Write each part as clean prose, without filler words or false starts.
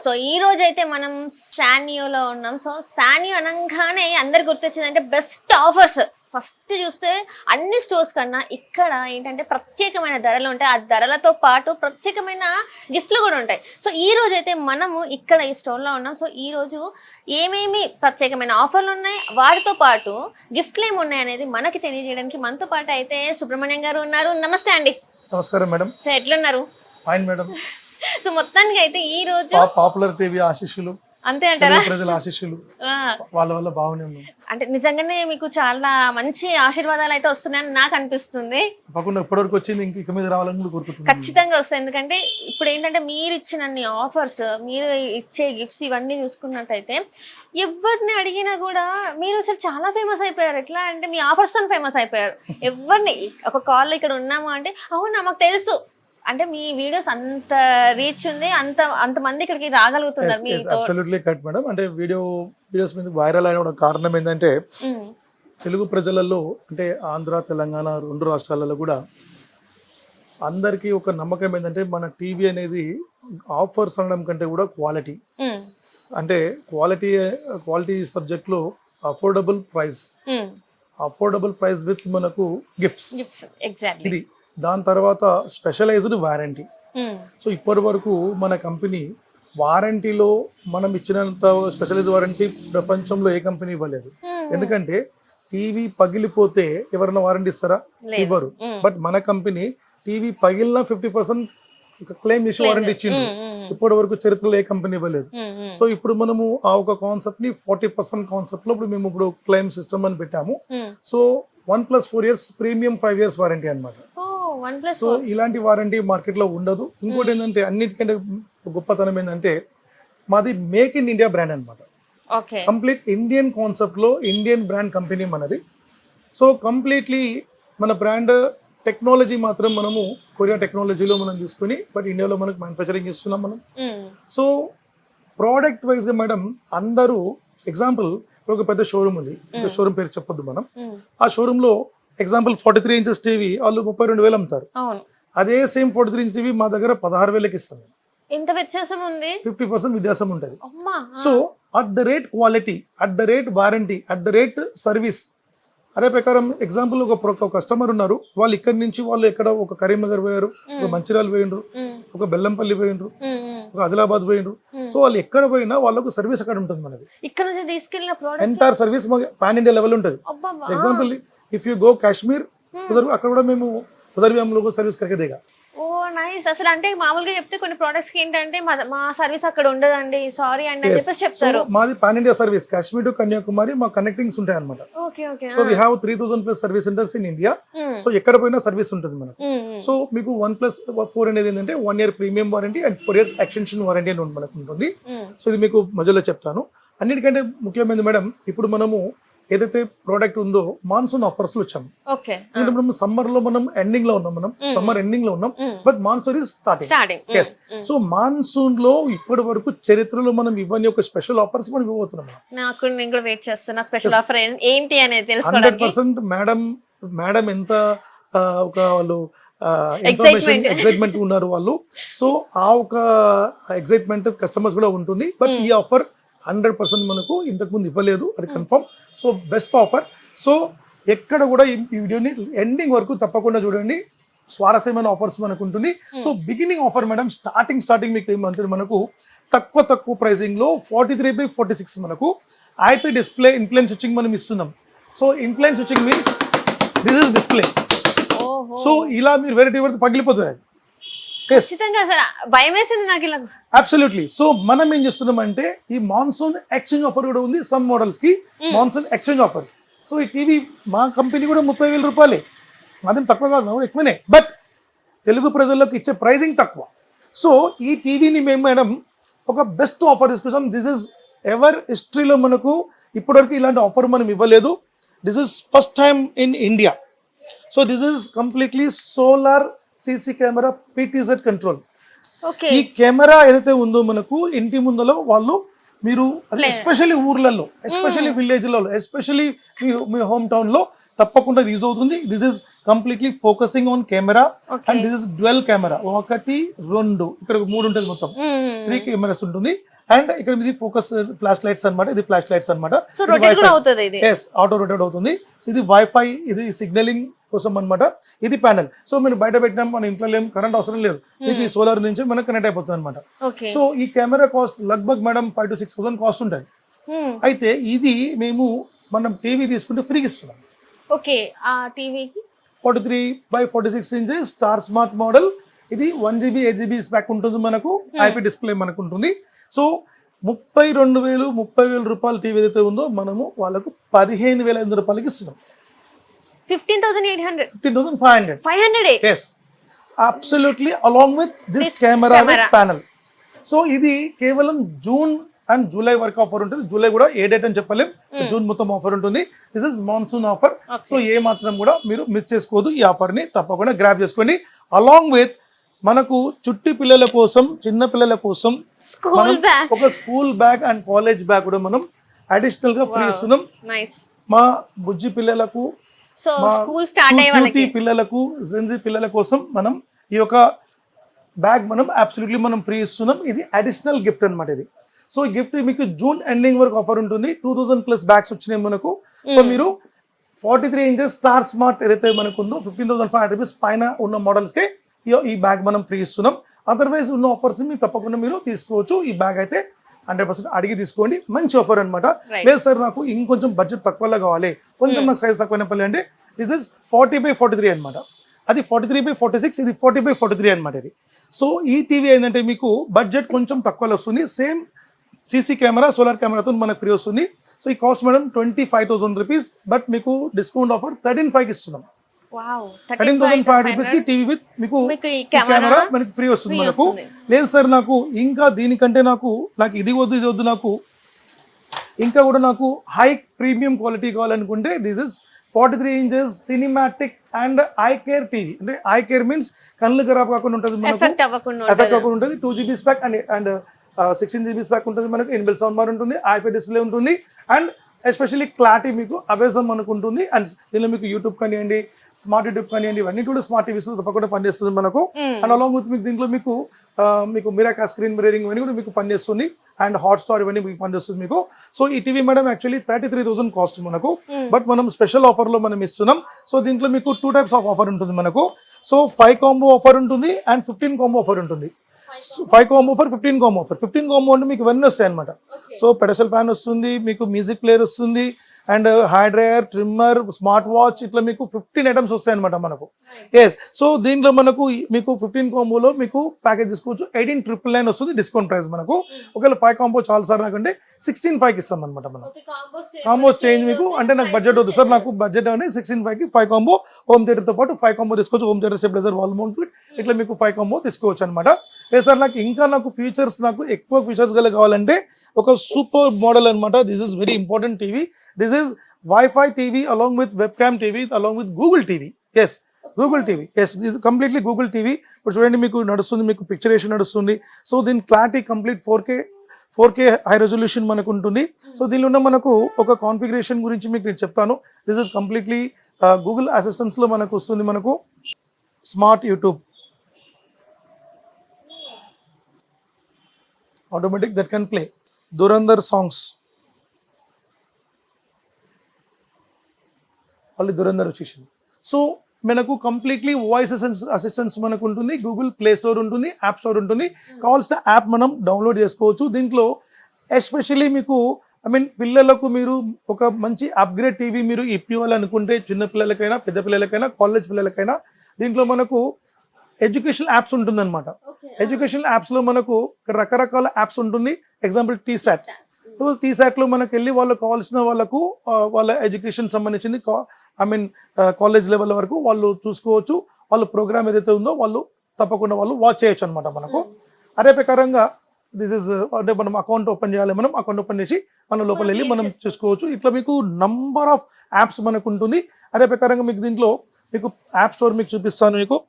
So ఈ రోజు అయితే మనం సానియోలో ఉన్నాం. సో సానియో అనగానే అందరు గుర్తొచ్చిందంటే బెస్ట్ ఆఫర్స్. ఫస్ట్ చూస్తే అన్ని స్టోర్స్ కన్నా ఇక్కడ ఏంటంటే ప్రత్యేకమైన ధరలు ఉంటాయి. ఆ ధరలతో పాటు ప్రత్యేకమైన గిఫ్ట్లు కూడా ఉంటాయి. సో ఈ రోజు అయితే మనము ఇక్కడ ఈ స్టోర్లో ఉన్నాం. సో ఈ రోజు ఏమేమి ప్రత్యేకమైన ఆఫర్లు ఉన్నాయి, వాటితో పాటు గిఫ్ట్లు ఏమి ఉన్నాయి అనేది మనకి తెలియజేయడానికి మనతో పాటు అయితే సుబ్రహ్మణ్యం గారు ఉన్నారు. నమస్తే అండి. నమస్కారం మేడం. సో ఎట్లున్నారు? Fine madam. సో మొత్తానికి అయితే ఈ రోజు పాపులర్ టీవీ ఆశీస్సులు, అంతే అంటారా? ప్రజల ఆశీస్సులు వాళ్ళ వల్ల బాగానే ఉంది. అంటే నిజంగానే మీకు చాలా మంచి ఆశీర్వాదాలు అయితే వస్తున్నాయని నాకు అనిపిస్తుంది. తప్పకుండా ఇప్పటివరకు వచ్చింది ఇంక మీద రావాలని కూడా కోరుకుంటున్నాను. ఖచ్చితంగా వస్తాయి. ఎందుకంటే ఇప్పుడు ఏంటంటే మీరు ఇచ్చినన్ని ఆఫర్స్, మీరు ఇచ్చే గిఫ్ట్స్ ఇవన్నీ చూసుకున్నట్టయితే ఎవరిని అడిగినా కూడా మీరు అసలు చాలా ఫేమస్ అయిపోయారు. ఎట్లా అంటే మీ ఆఫర్స్ తో ఫేమస్ అయిపోయారు. ఎవరిని ఒక కాల్ ఇక్కడ ఉన్నాము అంటే అవునా మాకు తెలుసు అంటే మీ వీడియోస్ అంత రీచ్ ఉంది, అంతమంది ఇక్కడికి రాగలుగుతున్నారు మీతో. Absolutely correct madam. అంటే వీడియోస్ మీద వైరల్ అయిన కారణం ఏంటంటే తెలుగు ప్రజలలో అంటే ఆంధ్ర తెలంగాణ రెండు రాష్ట్రాలలో కూడా అందరికీ ఒక నమ్మకం ఏంటంటే మన టీవీ అనేది ఆఫర్స్ అనడం కంటే కూడా క్వాలిటీ, అంటే క్వాలిటీ సబ్జెక్ట్ లో అఫోర్డబుల్ ప్రైస్ విత్ మనకు గిఫ్ట్స్. ఇది దాని తర్వాత స్పెషలైజ్డ్ వారంటీ. సో ఇప్పటి వరకు మన కంపెనీ వారంటీలో మనం ఇచ్చినంత స్పెషలైజ్డ్ వారంటీ ప్రపంచంలో ఏ కంపెనీ ఇవ్వలేదు. ఎందుకంటే టీవీ పగిలిపోతే ఎవరైనా వారంటీ ఇస్తారా? ఇవ్వరు. బట్ మన కంపెనీ టీవీ పగిలిన 50% క్లెయిమ్ చేసి వారంటీ ఇచ్చింది. ఇప్పటి వరకు చరిత్రలో ఏ కంపెనీ ఇవ్వలేదు. సో ఇప్పుడు మనము ఆ ఒక కాన్సెప్ట్ ని 40% కాన్సెప్ట్ లో మేము ఇప్పుడు క్లెయిమ్ సిస్టమ్ అని పెట్టాము. So 1+4 years premium 5 years warranty అన్నమాట. సో ఇలాంటి వారంటీ మార్కెట్ లో ఉండదు. ఇంకోటి ఏంటంటే అన్నిటికంటే గొప్పతనం ఏంటంటే మాది మేక్ ఇన్ ఇండియా బ్రాండ్ అనమాట. కంప్లీట్ ఇండియన్ కాన్సెప్ట్ లో ఇండియన్ బ్రాండ్ కంపెనీ మనది. సో కంప్లీట్లీ మన బ్రాండ్ టెక్నాలజీ మాత్రం మనము కొరియా టెక్నాలజీలో మనం తీసుకుని బట్ ఇండియాలో మనకు మ్యానుఫ్యాక్చరింగ్ ఇస్తున్నాం మనం. సో ప్రోడక్ట్ వైజ్ గా మేడం అందరూ ఎగ్జాంపుల్ ఒక పెద్ద షోరూమ్ ఉంది, షోరూమ్ పేరు చెప్పొద్దు మనం. ఆ షోరూమ్ లో ఎగ్జాంపుల్ 43 inches టీవీ వాళ్ళు 32,000 అమ్ముతారు. అదే సేమ్ 43 inch టీవీ మా దగ్గర 16,000కి ఇస్తాం. ఎంత వ్యత్యాసం ఉంది? 50% వ్యత్యాసం ఉంటుంది. So at the rate quality, at the rate warranty, at the rate service. అదే ప్రకారం ఎగ్జాంపుల్ ఒక కస్టమర్ ఉన్నారు, వాళ్ళు ఇక్కడ నుంచి వాళ్ళు ఎక్కడ ఒక కరీంనగర్ పోయారు, ఒక మంచిర్యాల పోయిండ్రు, ఒక బెల్లంపల్లి పోయిండ్రు, ఒక ఆదిలాబాద్ పోయిండ్రు. సో వాళ్ళు ఎక్కడ పోయినా వాళ్ళకు సర్వీస్ అక్కడ ఉంటుంది మనది. ఇక్కడ నుంచి తీసుకెళ్ళిన product entire service pan India level ఉంటుంది. Example if you go Kashmir అక్కడ కూడా మేము ఉదర్వ్యాంలో సర్వీస్ కరిగేదేగా. ఓ నైస్. అసలు అంటే మామూలుగా చెప్తే కొన్ని ప్రొడక్ట్స్ కి ఏంటంటే మా సర్వీస్ అక్కడ ఉండదండి, సారీ అండి అని చెప్పేసి చెప్తారు. మాది pan India service, Kashmir to Kanyakumari మా కనెక్టింగ్స్ ఉంటాయి అన్నమాట. So we have 3,000+ service centres in India. So ఎక్కడ పోయినా సర్వీస్ ఉంటుంది మనకు. సో మీకు 1+4 అనేది ఏంటంటే 1 year premium warranty and 4 years extension warranty అని మనకు ఉంటుంది. సో ఇది మీకు మధ్యలో చెప్తాను. అన్నిటికంటే ముఖ్యమైనది మేడం, ఇప్పుడు మనము ఏదైతే ప్రోడక్ట్ ఉందో మాన్సూన్ ఆఫర్స్ లో వచ్చాము. అంటే మనం సమ్మర్ లో మనం ఎండింగ్ లో ఉన్నాం, సమ్మర్ ఎండింగ్ లో ఉన్నాం, but monsoon is starting. Yes. So monsoon లో ఇప్పటి వరకు చరిత్రలో మనం ఇవన్నీ ఒక స్పెషల్ ఆఫర్స్ మనం ఇవ్వబోతున్నాం. నాకు నేను కూడా వెయిట్ చేస్తున్నా స్పెషల్ ఆఫర్ ఏంటి అనేది తెలుసుకోవడానికి. 100% మేడం ఎంత ఒక వాళ్ళు ఎక్సైట్మెంట్ ఉన్నారు వాళ్ళు. సో ఆ ఒక ఎక్సైట్మెంట్ కస్టమర్స్ కూడా ఉంటుంది. బట్ ఈ ఆఫర్ 100% మనకు ఇంతకు ముందు ఇవ్వలేదు, అది confirm. So best offer. So ఎక్కడ కూడా ఈ వీడియోని ఎండింగ్ వరకు తప్పకుండా చూడండి. స్వారస్యమైన ఆఫర్స్ మనకు ఉంటుంది. So beginning offer madam, starting మీకు ఏమంటే మనకు తక్కువ ప్రైసింగ్ లో 43/46 మనకు ఐపీ డిస్ప్లే ఇన్ప్లైన్ స్విచ్చింగ్ మనం ఇస్తున్నాం. So inline switching means this is display. So ఇలా మీరు వెరైటీ పడితే పగిలిపోతుంది అది. అబ్సల్యూట్లీ. సో మనం ఏం చేస్తున్నాం అంటే ఈ మాన్సూన్ ఎక్స్చేంజ్ ఆఫర్ కూడా ఉంది సమ్ మోడల్స్ కి, మాన్సూన్ ఎక్స్చేంజ్ ఆఫర్స్. సో ఈ టీవీ మా కంపెనీ కూడా 30,000 రూపాయలే, మాదేం తక్కువ కాదు, ఎక్కువనే. బట్ తెలుగు ప్రజల్లోకి ఇచ్చే ప్రైజింగ్ తక్కువ. సో ఈ టీవీని మేము మేడం ఒక బెస్ట్ ఆఫర్ తీసుకొచ్చాం. దిస్ ఇస్ ఎవర్ హిస్టరీలో మనకు ఇప్పటివరకు ఇలాంటి ఆఫర్ మనం ఇవ్వలేదు. This is first time in India. So this is completely solar CC camera PTZ control. ఈ కెమెరా ఏదైతే ఉందో మనకు ఇంటి ముందులో వాళ్ళు మీరు ఎస్పెషల్లీ ఊర్లలో, ఎస్పెషల్లీ విలేజ్లలో, ఎస్పెషల్లీ మీ హోమ్ టౌన్ లో తప్పకుండా యూజ్ అవుతుంది. This is completely focusing on camera and this is dwell camera. 1 2 ఇక్కడ 3 ఉంటుంది, మొత్తం 3 కెమెరాస్ ఉంటుంది. అండ్ ఇక్కడ ఇది ఫోకస్ ఫ్లాష్ లైట్స్ అన్నమాట. ఇది ఫ్లాష్ లైట్స్ అన్నమాట. ఆటో రొటేట్ అవుతుంది. ఇది వైఫై, ఇది సిగ్నలింగ్ కోసం అన్నమాట. ఇది ప్యానెల్. సో మీరు బయట పెట్టినా మన ఇంట్లో కరెంట్ అవసరం లేదు, మీకు ఈ సోలార్ నుంచి మనకు కనెక్ట్ అయిపోతుంది అనమాట. సో ఈ కెమెరా కాస్ట్ లగ్భగ్ మేడం 5,000 to 6,000 కాస్ట్ ఉంటుంది. అయితే ఇది మేము మనం టీవీ తీసుకుంటే ఫ్రీగా ఇస్తున్నాం. ఓకే, ఆ టీవీకి 43x46 inches star smart model. ఇది 1GB 8GB స్పాక్ ఉంటుంది మనకు. ఐపీ డిస్ప్లే మనకు ఉంటుంది. సో 32,000 రూపాయల టీవీ ఏదైతే ఉందో మనము వాళ్ళకు 15,500 రూపాయలకి ఇస్తున్నాం. 15,800 15,500. Yes, absolutely, along with this camera with panel. So ఇది కేవలం జూన్ అండ్ జూలై వరకు ఆఫర్ ఉంటుంది. జూలై కూడా ఏ డేట్ అని చెప్పలేం, జూన్ మొత్తం ఆఫర్ ఉంటుంది. This is monsoon offer. So ఏ మాత్రం కూడా మీరు మిస్ చేసుకోవద్దు. ఈ ఆఫర్ ని తప్పకుండా గ్రాబ్ చేసుకోండి. అలాంగ్ విత్ మనకు చుట్టి పిల్లల కోసం, చిన్న పిల్లల కోసం ఒక school bag and college bag కూడా మనం అడిషనల్ గా ఫ్రీ ఇస్తున్నాం. మా బుజ్జి పిల్లలకు, పిల్లలకు, జెన్జీ పిల్లల కోసం మనం ఈ యొక్క బ్యాగ్ మనం అబ్సల్యూట్లీ మనం ఫ్రీ ఇస్తున్నాం. ఇది అడిషనల్ గిఫ్ట్ అన్నమాట. ఇది సో గిఫ్ట్ మీకు జూన్ ఎండింగ్ వరకు ఆఫర్ ఉంటుంది. 2,000+ బ్యాగ్స్ వచ్చినాయి మనకు. సో మీరు 43 ఇంచెస్ స్టార్ స్మార్ట్ ఏదైతే మనకు ఉందో 15,500 రూపీస్ పైన ఉన్న మోడల్స్ కి ఈ బ్యాగ్ మనం ఫ్రీ ఇస్తున్నాం. అదర్వైజ్ ఉన్న ఆఫర్స్ మీరు తప్పకుండా మీరు తీసుకోవచ్చు. ఈ బ్యాగ్ అయితే 100% అడిగి తీసుకోండి. మంచి ఆఫర్ అనమాట. లేదు సార్ నాకు ఇంకొంచెం బడ్జెట్ తక్కువలో కావాలి, కొంచెం నాకు సైజ్ తక్కువ పల్లె అంటే దిస్ ఇస్ 40x43 అనమాట. అది 43x46, ఇది 40x43 అనమాట. ఇది సో ఈ టీవీ ఏంటంటే మీకు బడ్జెట్ కొంచెం తక్కువలో వస్తుంది. సేమ్ సీసీ కెమెరా, సోలార్ కెమెరాతో మనకు ఫ్రీ వస్తుంది. సో ఈ కాస్ట్ మేడం 25,000 రూపీస్. బట్ మీకు డిస్కౌంట్ ఆఫర్ 13,500 ఇస్తున్నాం. 13,500 రూపీస్ కి టీవీ విత్ మీకు కెమెరా మనకి ఫ్రీ వస్తుంది మనకు. లేదు సార్ నాకు ఇంకా దీనికంటే నాకు ఇది వద్దు, నాకు ఇంకా కూడా నాకు హై ప్రీమియం క్వాలిటీ కావాలనుకుంటే this is 43 inches cinematic and I care TV. అంటే ఐ కేర్ మీన్స్ కళ్ళు ఖరాబ్ కాకుండా ఉంటుంది మనకు, ఎఫెక్ట్ అవ్వకుండా ఉంటుంది. 2GB స్పాక్ అండ్ 16GB స్పాక్ ఉంటుంది మనకు. ఇన్బిల్ సౌండ్ బార్ ఉంటుంది, ఐపీ డిస్ప్లే ఉంటుంది. అండ్ ఎస్పెషల్లీ క్లారిటీ మీకు అవేజం మనకు ఉంటుంది. అండ్ దీనిలో మీకు యూట్యూబ్ కానివ్వండి, స్మార్ట్ యూట్యూబ్ కానివ్వండి, ఇవన్నీ కూడా స్మార్ట్ టీవీస్ లో తప్పకుండా పనిచేస్తుంది మనకు. అండ్ అలాంగ్ విత్ మీకు దీంట్లో మీకు మిరాకా స్క్రీన్ మిరరింగ్ ఇవన్నీ కూడా మీకు పనిచేస్తుంది. అండ్ హాట్స్టార్ ఇవన్నీ మీకు పనిచేస్తుంది మీకు. సో ఈ టీవీ మేడం యాక్చువల్లీ 33,000 కాస్ట్ మనకు. బట్ మనం స్పెషల్ ఆఫర్ లో మనం ఇస్తున్నాం. సో దీంట్లో మీకు 2 టైప్స్ ఆఫ్ ఆఫర్ ఉంటుంది మనకు. సో 5 కాంబో ఆఫర్ ఉంటుంది అండ్ 15 కాంబో ఆఫర్ ఉంటుంది. 5 combo offer, 15 combo offer. 15 combo అంటే మీకు ఇవన్నీ వస్తాయి అనమాట. సో పెడస్టల్ ఫ్యాన్ వస్తుంది, మీకు మ్యూజిక్ ప్లేయర్ వస్తుంది, and hair dryer, trimmer, smart watch, ఇట్లా మీకు 15 ఐటమ్స్ వస్తాయి అనమాట మనకు. ఎస్, సో దీంట్లో మీకు 15 కాంబోలో మీకు ప్యాకేజ్ తీసుకోవచ్చు. 18,999 వస్తుంది డిస్కౌంట్ ప్రైస్ మనకు. ఒకవేళ 5 కాంబో చాలు సార్ నాకంటే 16,500 ఇస్తాం అనమాట మనం. కాంబో చేంజ్ మీకు అంటే నాకు బడ్జెట్ వద్దు సార్, నాకు బడ్జెట్ అని 16,500కి 5 కాంబో హోమ్ థియేటర్ తో పాటు 5 కాంబో తీసుకోవచ్చు. Home theatre stabiliser, wall mount, ఇట్లా మీకు 5 కాంబో తీసుకోవచ్చు అనమాట. లేదు సార్ నాకు ఫీచర్స్, నాకు ఎక్కువ ఫీచర్స్ గల కావాలంటే ఒక సూపర్ మోడల్ అనమాట. This is very important TV. This is wifi TV along with webcam TV along with Google TV. Yes, Google TV. Yes, ఇది కంప్లీట్లీ గూగుల్ టీవీ. ఇప్పుడు చూడండి మీకు నడుస్తుంది, మీకు పిక్చరేషన్ నడుస్తుంది. సో దీని clarity complete 4K high resolution మనకు ఉంటుంది. సో దీనిలో ఉన్న మనకు ఒక కాన్ఫిగరేషన్ గురించి మీకు నేను చెప్తాను. This is completely Google assistants లో మనకు వస్తుంది. మనకు smart YouTube automatic that can play Durandar songs. Only Durandar వచ్చేసింది. సో మనకు కంప్లీట్లీ వాయిస్ అసిస్టెన్స్ మనకు ఉంటుంది. గూగుల్ ప్లే స్టోర్ ఉంటుంది, యాప్ స్టోర్ ఉంటుంది. కావాల్సిన యాప్ మనం డౌన్లోడ్ చేసుకోవచ్చు. దీంట్లో ఎస్పెషల్లీ మీకు పిల్లలకు మీరు ఒక మంచి అప్గ్రేడ్ టీవీ మీరు ఇప్పివ్వాలనుకుంటే, చిన్న పిల్లలకైనా, పెద్ద పిల్లలకైనా, కాలేజ్ పిల్లలకైనా, దీంట్లో మనకు ఎడ్యుకేషన్ యాప్స్ ఉంటుంది అనమాట. ఎడ్యుకేషన్ యాప్స్ లో మనకు రకరకాల యాప్స్ ఉంటుంది. ఎగ్జాంపుల్ టీసాట్ లో మనకు వెళ్ళి వాళ్ళకి కావాల్సిన వాళ్ళ ఎడ్యుకేషన్ సంబంధించింది కాలేజ్ లెవెల్ వరకు వాళ్ళు చూసుకోవచ్చు. వాళ్ళ ప్రోగ్రామ్ ఏదైతే ఉందో వాళ్ళు తప్పకుండా వాళ్ళు వాచ్ చేయొచ్చు అనమాట మనకు. అదే ప్రకారంగా దిస్ ఇస్ అంటే మనం అకౌంట్ ఓపెన్ చేయాలి. మనం అకౌంట్ ఓపెన్ చేసి మన లోపల వెళ్ళి మనం చూసుకోవచ్చు. ఇట్లా మీకు నంబర్ ఆఫ్ యాప్స్ మనకు ఉంటుంది. అదే ప్రకారంగా మీకు దీంట్లో మీకు యాప్ స్టోర్ మీకు చూపిస్తాను. మీకు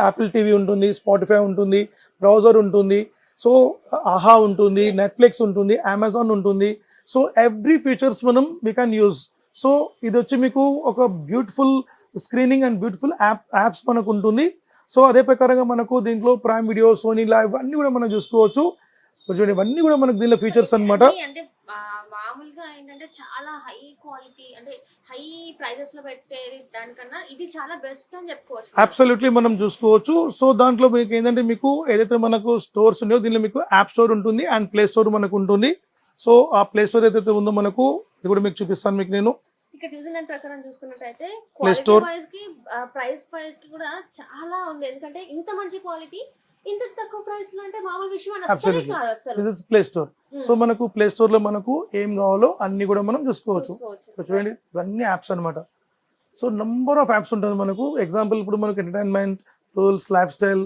యాపిల్ టీవీ ఉంటుంది, స్పాటిఫై ఉంటుంది, బ్రౌజర్ ఉంటుంది, సో ఆహా ఉంటుంది, నెట్ఫ్లిక్స్ ఉంటుంది, అమెజాన్ ఉంటుంది. సో ఎవ్రీ ఫీచర్స్ మనం వీ క్యాన్ యూజ్. సో ఇది వచ్చి మీకు ఒక beautiful screening and beautiful apps మనకు ఉంటుంది. సో అదే ప్రకారంగా మనకు దీంట్లో ప్రైమ్ వీడియో, సోనీ లైవ్ అన్ని కూడా మనం చూసుకోవచ్చు. చూడండి ఇవన్నీ కూడా మనకు దీనిలో ఫీచర్స్ అన్నమాట. అంటే మామూలుగా ఏంటంటే చాలా హై క్వాలిటీ అంటే హై ప్రైజెస్ లో పెట్టేది దానికన్నా ఇది చాలా బెస్ట్ అని చెప్పుకోవచ్చు. అబ్సల్యూట్లీ మనం చూసుకోవచ్చు. సో దాంట్లో మీకు ఏంటంటే మీకు ఏదైతే మనకు స్టోర్స్ ఉన్నాయో దీనిలో మీకు యాప్ స్టోర్ ఉంటుంది అండ్ ప్లే స్టోర్ మనకు ఉంటుంది. సో ఆ ప్లే స్టోర్ ఏదైతే ఉందో మనకు ఇది కూడా మీకు చూపిస్తాను. మీకు నేను ఇక్కడ చూసిన దాని ప్రకారం చూసుకున్నట్టయితే ప్లే స్టోర్ వైజ్ కి ప్రైస్ కి కూడా చాలా ఉంది. ఎందుకంటే ఇంత మంచి క్వాలిటీ ఇంత తక్కువ ప్రైస్ లో అంటే మామూలు విషయం అసలు కాదు అసలు. This is play store. So మనకు ప్లే స్టోర్ లో మనకు ఏం కావాలో అన్ని కూడా మనం చూసుకోవచ్చు. చూడండి ఇవన్నీ యాప్స్ అన్నమాట. సో నంబర్ ఆఫ్ యాప్స్ ఉంటుంది మనకు. ఎగ్జాంపుల్ ఇప్పుడు మనకు entertainment, tools, lifestyle,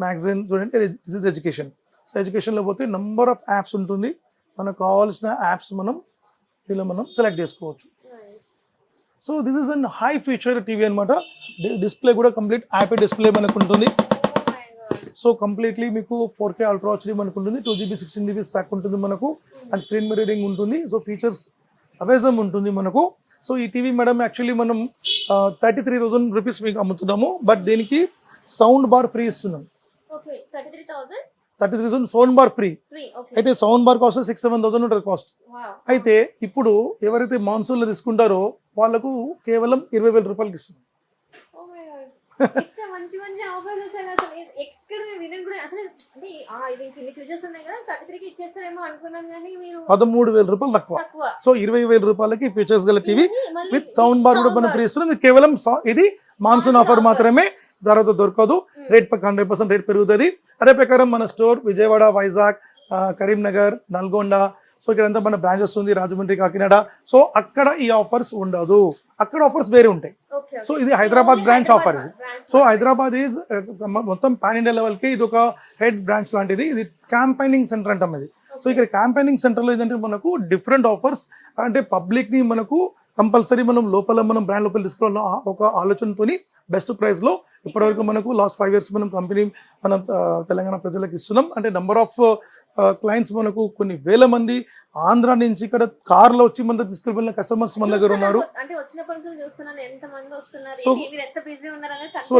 magazine. చూడండి this is education. So education లో పోతే నంబర్ ఆఫ్ యాప్స్ ఉంటుంది. మనకు కావాల్సిన యాప్స్ మనం దీనిలో మనం సెలెక్ట్ చేసుకోవచ్చు. So this is an high feature TV అనమాట. డిస్ప్లే కూడా కంప్లీట్ ఐపీ డిస్ప్లే మనకు ఉంటుంది. సో కంప్లీట్లీ మీకు 4K అల్ట్రా హెచ్డీ మనకు ఉంటుంది. 2GB 16GB స్పాక్ ఉంటుంది మనకు అండ్ స్క్రీన్ మిర్రరింగ్ ఉంటుంది. సో ఫీచర్స్ అవేజం ఉంటుంది మనకు. సో ఈ టీవీ మేడం యాక్చువల్లీ మనం 33,000 రూపీస్ మీకు అమ్ముతున్నాము. బట్ దీనికి సౌండ్ బార్ ఫ్రీ ఇస్తున్నాం. 33,000 సౌండ్ బార్ ఫ్రీ. అయితే సౌండ్ బార్ కాస్ట్ 6-7,000 ఉంటుంది కాస్ట్. అయితే ఇప్పుడు ఎవరైతే మాన్సూన్ లో తీసుకుంటారో వాళ్ళకు కేవలం 20,000 రూపాయలకి ఇస్తున్నాం. మంచి మంచి ఆఫర్స్ అసలు ఎక్కడ వినను కూడా అసలు అంటే ఇది కింద ఫీచర్స్ ఉన్నాయి కదా 33కి ఇచ్చేస్తారేమో అనుకున్నాం కానీ మీరు 13,000 రూపాయలు తక్కువ. సో 20,000 రూపాయలకి ఫీచర్స్ గల టీవీ విత్ సౌండ్ బార్ కూడా మనం ఫ్రీ ఇస్తున్నాం. ఇది కేవలం ఇది మాన్సూన్ ఆఫర్ మాత్రమే, తర్వాత దొరకదు. రేట్ 100% రేట్ పెరుగుతుంది. అదే ప్రకారం మన స్టోర్ విజయవాడ, వైజాగ్, కరీంనగర్, నల్గొండ. సో ఇక్కడంతా మన బ్రాంచెస్ ఉంది, రాజమండ్రి, కాకినాడ. సో అక్కడ ఈ ఆఫర్స్ ఉండదు, అక్కడ ఆఫర్స్ వేరే ఉంటాయి. సో ఇది హైదరాబాద్ బ్రాంచ్ ఆఫర్ ఇది. సో హైదరాబాద్ ఈజ్ మొత్తం పాన్ ఇండియా లెవెల్ కి ఇది ఒక హెడ్ బ్రాంచ్ లాంటిది. ఇది క్యాంపెయినింగ్ సెంటర్ అంటాం ఇది. సో ఇక్కడ క్యాంపెయినింగ్ సెంటర్ లో ఏంటంటే మనకు డిఫరెంట్ ఆఫర్స్ అంటే పబ్లిక్ ని మనకు కంపల్సరీ మనం లోపల మనం బ్రాండ్ లోపల తీసుకోవాలని ఒక ఆలోచనతోని బెస్ట్ ప్రైస్ లో ఇప్పటివరకు మనకు లాస్ట్ 5 years మనం కంపెనీ మనం తెలంగాణ ప్రజలకు ఇస్తున్నాం. అంటే నెంబర్ ఆఫ్ క్లయింట్స్ మనకు కొన్ని వేల మంది ఆంధ్ర నుంచి ఇక్కడ కార్లో వచ్చి మన దగ్గర తీసుకెళ్ళిన కస్టమర్స్ మన దగ్గర ఉన్నారు. సో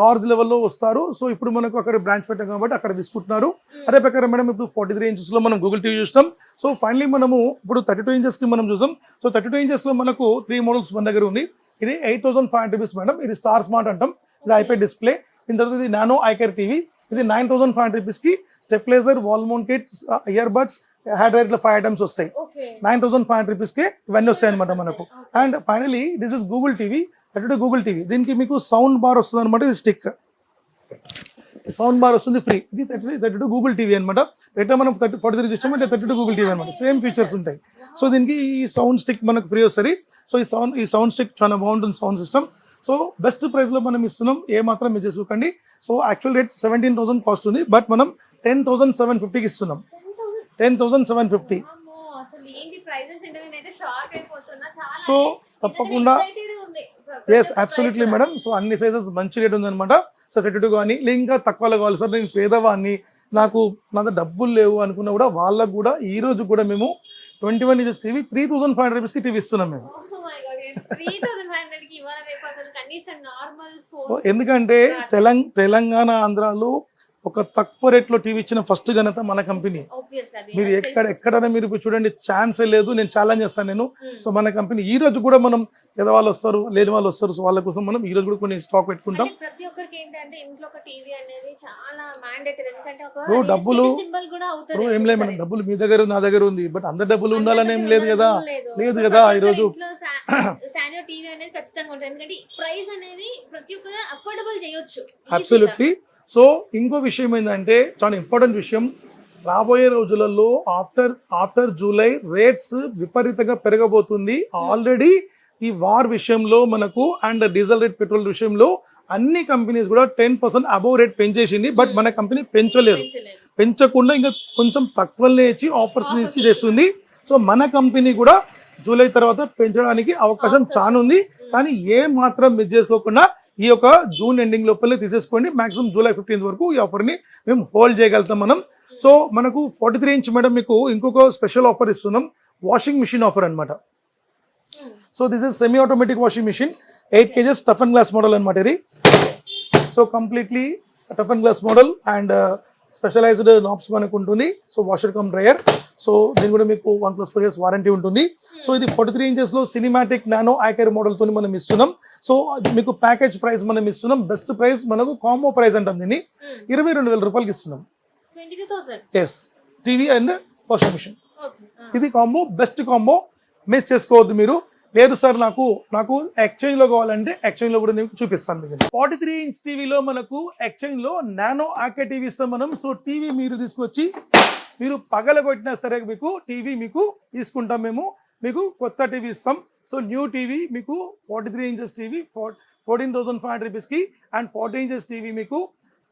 లార్జ్ లెవెల్లో వస్తారు. సో ఇప్పుడు మనకు అక్కడ బ్రాంచ్ పెట్టాం కాబట్టి అక్కడ తీసుకుంటున్నారు. అదే ప్రకారం మేడం ఇప్పుడు 43 inches లో మనం గూగుల్ టీవీ చూస్తాం. సో ఫైనలీ మనము ఇప్పుడు 32 inches కి మనం చూసాం. సో 32 inches లో మనకు 3 models మన దగ్గర ఉంది. ఇది 8,500 రూపీస్ మేడం. ఇది స్టార్ స్మార్ట్ అంటాం. ఇది ఐపీఎస్ డిస్ప్లే. దీని తర్వాత ఇది నానో ఐకేర్ టీవీ. ఇది 9,500 రూపీస్ కి stabiliser, wall mount kit, ear buds, hand right లో 5 items వస్తాయి. 9,500 రూపీస్ కి ఇవన్నీ వస్తాయి అనమాట మనకు. And finally this is Google TV. 32 Google TV. దీనికి మీకు సౌండ్ బార్ వస్తుంది అనమాట. ఇది స్టిక్ సౌండ్ బార్ వస్తుంది ఫ్రీ. ఇది 32 గూగుల్ టీవీ అనమాట. ఎట్లా మనం 43 చూస్తామంటే 32 గూగుల్ టీవీ అనమాట. సేమ్ ఫీచర్స్ ఉంటాయి. సో దీనికి ఈ సౌండ్ స్టిక్ మనకు ఫ్రీ వస్తుంది. సో ఈ సౌండ్ స్టిక్ చాలా బాగుంటుంది sound system. So best price లో మనం ఇస్తున్నాం, ఏ మాత్రం మిస్ చేసుకోకండి. సో యాక్చువల్ రేట్ 17,000 కాస్ట్ ఉంది, బట్ మనం 10,750కి ఇస్తున్నాం. 10,750. సో తప్పకుండా ఎస్ అబ్సల్యూట్లీ మేడం. సో అన్ని సైజెస్ మంచి రేట్ ఉందన్నమాట. సో 32 కానీ ఇంకా తక్కువలో కావాలి సార్, నేను పేదవాడిని, నాకు నా దగ్గర డబ్బులు లేవు అనుకున్నా కూడా వాళ్ళకు కూడా ఈ రోజు కూడా మేము 21 inches టీవీ 3,500 రూపీస్ కి టీవీ ఇస్తున్నాం మేము. సో ఎందుకంటే తెలంగాణ, ఆంధ్రాలో ఒక తక్కువ రేట్ లో టీవీ ఇచ్చిన ఫస్ట్ ఘనత మన కంపెనీ. మీరు ఎక్కడైనా మీరు చూడండి, ఛాన్సే లేదు. నేను ఛాలెంజ్ చేస్తాను నేను. సో మన కంపెనీ ఈ రోజు కూడా మనం పేదవాళ్ళు వస్తారు, లేని వాళ్ళు వస్తారు. సో వాళ్ళ కోసం మనం ఈ రోజు కూడా కొన్ని స్టాక్ పెట్టుకుంటాం. డబ్బులు ఏం లేదు మేడం, డబ్బులు మీ దగ్గర నా దగ్గర ఉంది, బట్ అందరి డబ్బులు ఉండాలని ఏం లేదు కదా. లేదు కదా ఈ రోజు అబ్సల్యూట్లీ. సో ఇంకో విషయం ఏంటంటే చాలా ఇంపార్టెంట్ విషయం, రాబోయే రోజులలో ఆఫ్టర్ జూలై రేట్స్ విపరీతంగా పెరగబోతుంది. ఆల్రెడీ ఈ వార్ విషయంలో మనకు అండ్ డీజిల్ రేట్, పెట్రోల్ విషయంలో అన్ని కంపెనీస్ కూడా 10% అబోవ్ రేట్ పెంచేసింది. బట్ మన కంపెనీ పెంచలేదు, పెంచకుండా ఇంకా కొంచెం తక్కువనే ఇచ్చి ఆఫర్స్ ఇచ్చి చేస్తుంది. సో మన కంపెనీ కూడా జూలై తర్వాత పెంచడానికి అవకాశం చాలా ఉంది. కానీ ఏ మాత్రం మిస్ చేసుకోకుండా ఈ యొక్క జూన్ ఎండింగ్ లోపలే తీసేసుకోండి. మాక్సిమం జూలై 15th వరకు ఈ ఆఫర్ ని మేము హోల్డ్ చేయగలుగుతాం మనం. సో మనకు 43 ఇంచ్ మేడం మీకు ఇంకొక స్పెషల్ ఆఫర్ ఇస్తున్నాం, వాషింగ్ మిషన్ ఆఫర్ అన్నమాట. So this is semi automatic washing machine, 8 kgs tough and glass model అనమాట ఇది. So completely tough and glass model and specialised knobs మనకు ఉంటుంది. So washer cum dryer. So దీని కూడా మీకు 1+4 years warranty ఉంటుంది. So ఇది 43 inches లో సినిమాటిక్ నానో ఐకేర్ మోడల్ తోని మనం ఇస్తున్నాం. సో మీకు ప్యాకేజ్ ప్రైస్ మనం ఇస్తున్నాం, బెస్ట్ ప్రైస్ మనకు కాంబో ప్రైస్ అంటాం దీన్ని, 22,000 రూపాయలకి ఇస్తున్నాం. 22,000. Yes, TV and washing machine. ఇది కాంబో, బెస్ట్ కాంబో, మిస్ చేసుకోవద్దు మీరు. లేదు సార్ నాకు ఎక్స్చేంజ్ లో కావాలంటే ఎక్స్చేంజ్ లో కూడా నేను చూపిస్తాను మీకు. 43 inch టీవీలో మనకు ఎక్స్చేంజ్ లో నానో ఆకే టీవీ ఇస్తాం మనం. సో టీవీ మీరు తీసుకొచ్చి మీరు పగలగొట్టినా సరే మీకు టీవీ మీకు తీసుకుంటాం మేము, మీకు కొత్త టీవీ ఇస్తాం. సో న్యూ టీవీ మీకు 43 inches టీవీ 14,500 రూపీస్కి అండ్ 40 inches టీవీ మీకు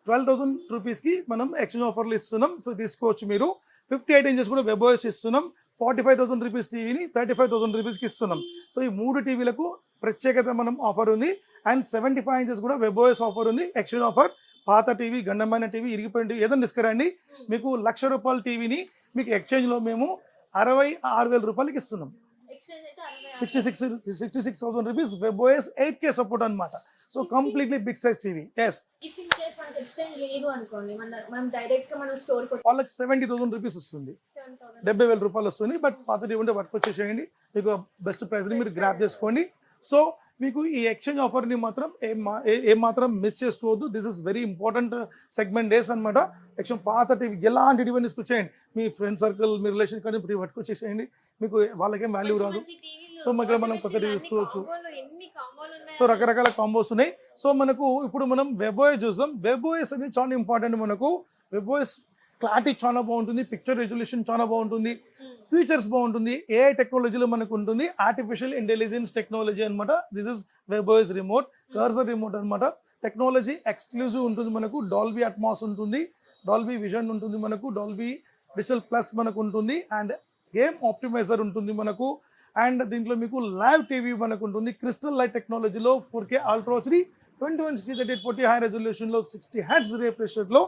12,000 రూపీస్కి మనం ఎక్స్చేంజ్ ఆఫర్లు ఇస్తున్నాం. సో తీసుకోవచ్చు మీరు. 58 inches కూడా వెబ్ఓఎస్ ఇస్తున్నాం. 45,000 రూపీస్ టీవీని 35,000 రూపీస్కి ఇస్తున్నాం. సో ఈ 3 టీవీలకు ప్రత్యేకత మనం ఆఫర్ ఉంది. అండ్ 75 inches కూడా వెబ్ఓఎస్ ఆఫర్ ఉంది, ఎక్స్చేంజ్ ఆఫర్. పాత టీవీ, గండమైన టీవీ, ఇరిగిపోయిన టీవీ ఏదైనా తీసుకురండి, మీకు 1,00,000 రూపాయల టీవీని మీకు ఎక్స్చేంజ్లో మేము 66,000 రూపాయలకి ఇస్తున్నాం. 66,000 రూపీస్, వెబ్ఓఎస్ 8K సపోర్ట్ అనమాట. So completely big size TV. Yes, వాళ్ళకి 70,000 రూపీస్ వస్తుంది, 70,000 రూపాయలు వస్తుంది. బట్ పాత టీవీ ఉంటే పట్టుకొచ్చేసేయండి, మీకు బెస్ట్ ప్రైస్ని మీరు గ్రాప్ చేసుకోండి. సో మీకు ఈ ఎక్స్చేంజ్ ఆఫర్ని మాత్రం ఏం మాత్రం మిస్ చేసుకోవద్దు. This is very important segment days అనమాట. ఎక్స్చేంజ్ పాత టీవీ ఎలాంటి టీవీ తీసుకొచ్చేయండి, మీ ఫ్రెండ్ సర్కిల్, మీ రిలేషన్ కానీ టీవీ పట్టుకొచ్చేసేయండి, మీకు వాళ్ళకేం వాల్యూ రాదు. సో ఇక్కడ మనం కొత్త టీవీ తీసుకోవచ్చు. సో రకరకాల కాంబోస్ ఉన్నాయి. సో మనకు ఇప్పుడు మనం వెబ్ఓఎస్ చూద్దాం. వెబ్ఓఎస్ అనేది చాలా ఇంపార్టెంట్ మనకు. వెబ్ఓఎస్ క్లారిటీ చాలా బాగుంటుంది, పిక్చర్ రెజల్యూషన్ చాలా బాగుంటుంది, ఫీచర్స్ బాగుంటుంది, ఏఐ టెక్నాలజీలో మనకు ఉంటుంది, ఆర్టిఫిషియల్ ఇంటెలిజెన్స్ టెక్నాలజీ అనమాట. This is webOS remote, cursor remote అనమాట. టెక్నాలజీ ఎక్స్క్లూజివ్ ఉంటుంది మనకు, డాల్బీ అట్మాస్ ఉంటుంది, డాల్బీ విజన్ ఉంటుంది మనకు, డాల్బీ డిజిటల్ ప్లస్ మనకు ఉంటుంది, అండ్ గేమ్ ఆప్టిమైజర్ ఉంటుంది మనకు. అండ్ దీంట్లో మీకు లైవ్ టీవీ మనకు ఉంటుంది, క్రిస్టల్ లైట్ టెక్నాలజీలో 4K ultra HD 2160x40 high రెజల్యూషన్లో 60 Hz రిఫ్రెష్ రేట్లో